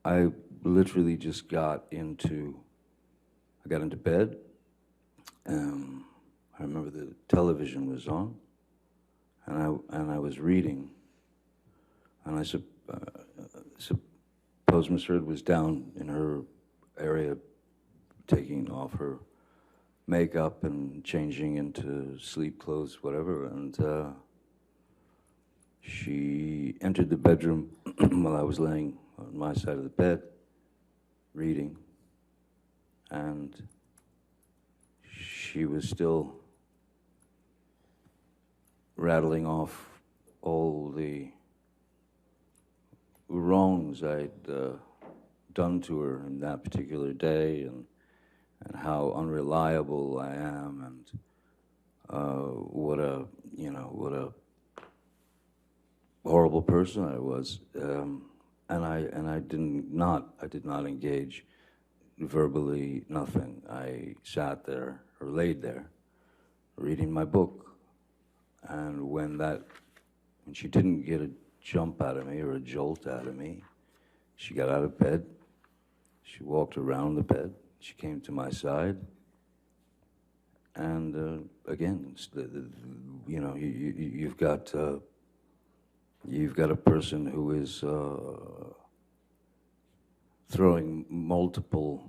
I literally just got into bed. I remember the television was on, and I was reading, and I suppose Miss Heard was down in her area, taking off her makeup and changing into sleep clothes, whatever, and she entered the bedroom while I was laying on my side of the bed, reading, and she was still rattling off all the wrongs I'd done to her in that particular day, and how unreliable I am, and what a horrible person I was, and I did not engage verbally, nothing. I sat there or laid there, reading my book, and when she didn't get a jump out of me or a jolt out of me, she got out of bed. She walked around the bed. She came to my side, and again, you've got a person who is throwing multiple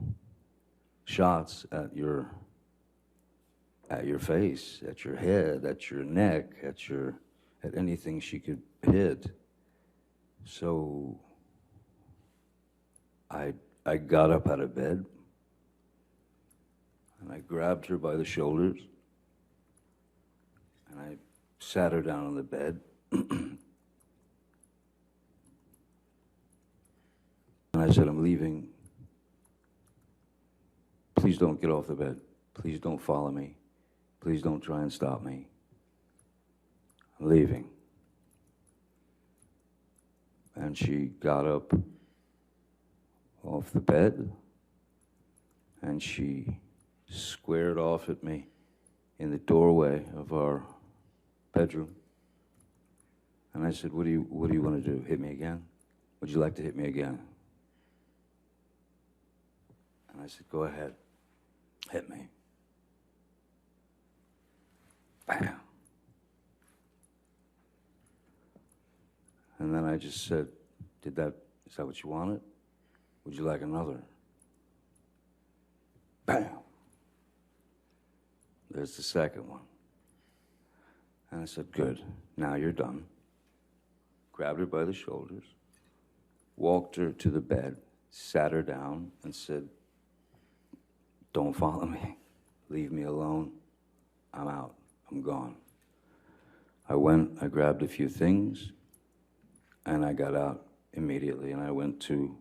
shots at your face, at your head, at your neck, at anything she could hit. So I got up out of bed, and I grabbed her by the shoulders, and I sat her down on the bed. And I said, I'm leaving. Please don't get off the bed. Please don't follow me. Please don't try and stop me. I'm leaving. And she got up off the bed, and she squared off at me in the doorway of our bedroom. And I said, what do you want to do? Hit me again? Would you like to hit me again? And I said, go ahead, hit me. Bam. And then I just said, is that what you wanted? Would you like another? Bam. There's the second one. And I said, good, now you're done. Grabbed her by the shoulders, walked her to the bed, sat her down, and said, don't follow me. Leave me alone. I'm out. I'm gone. I went, I grabbed a few things, and I got out immediately, and I went to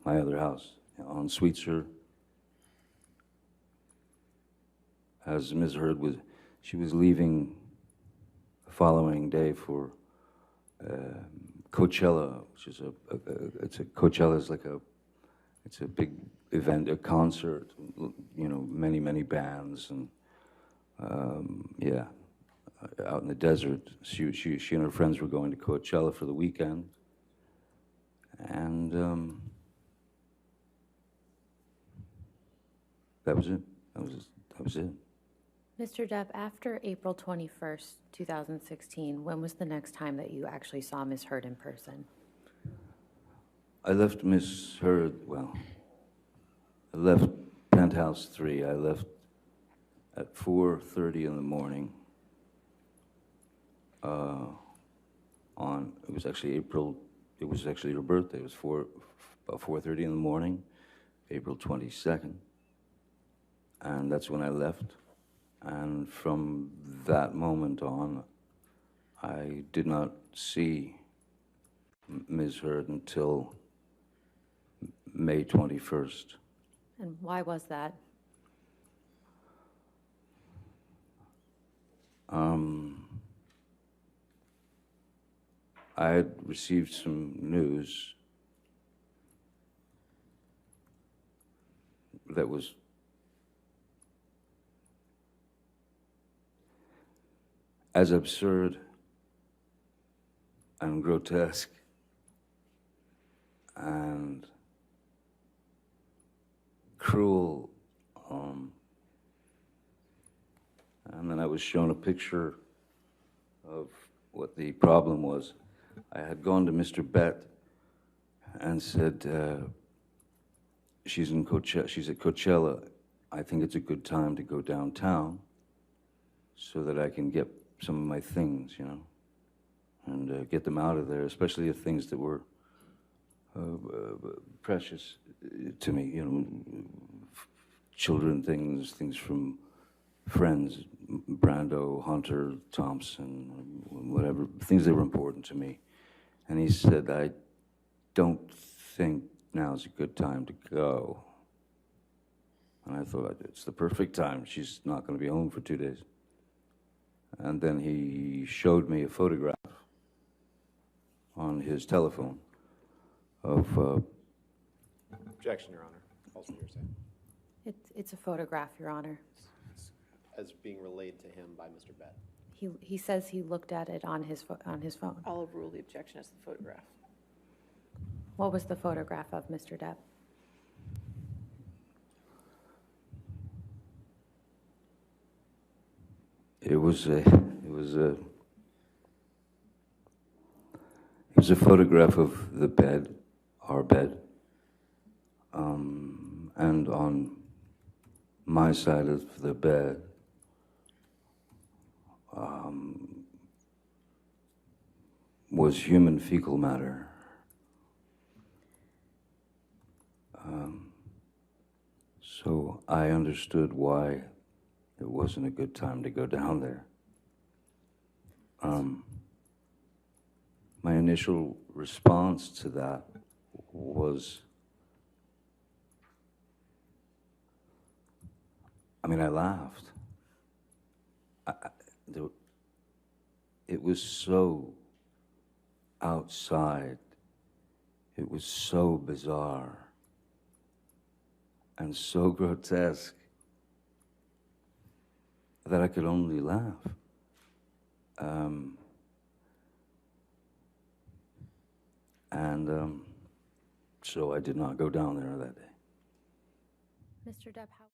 my other house on Sweetser. As Ms. Heard she was leaving the following day for Coachella, which is Coachella's like it's a big event, a concert, many bands, and yeah, out in the desert. She and her friends were going to Coachella for the weekend, and that was it. That was it. Mr. Depp, after April 21st, 2016, when was the next time that you actually saw Ms. Heard in person? I left Miss Heard, I left Penthouse 3. I left at 4:30 in the morning. It was actually her birthday. It was about 4:30 in the morning, April 22nd. And that's when I left. And from that moment on, I did not see Ms. Heard until May 21st. And why was that? I had received some news that was as absurd and grotesque and cruel. And then I was shown a picture of what the problem was. I had gone to Mr. Bett and said, she's at Coachella. I think it's a good time to go downtown so that I can get some of my things, you know, and get them out of there, especially the things that were precious to me, you know, children things from friends, Brando, Hunter, Thompson, whatever, things that were important to me. And he said, I don't think now's a good time to go. And I thought, it's the perfect time. She's not going to be home for 2 days. And then he showed me a photograph on his telephone of... Objection, Your Honor. Also hearsay. It's a photograph, Your Honor. As being relayed to him by Mr. Bett. He says he looked at it on his phone. I'll overrule the objection as the photograph. What was the photograph of, Mr. Depp? It was a photograph of the bed, our bed, and on my side of the bed was human fecal matter. So I understood why it wasn't a good time to go down there. My initial response to that was, I mean, I laughed. It was so outside. It was so bizarre and so grotesque that I could only laugh. So I did not go down there that day. Mr. Depp, how...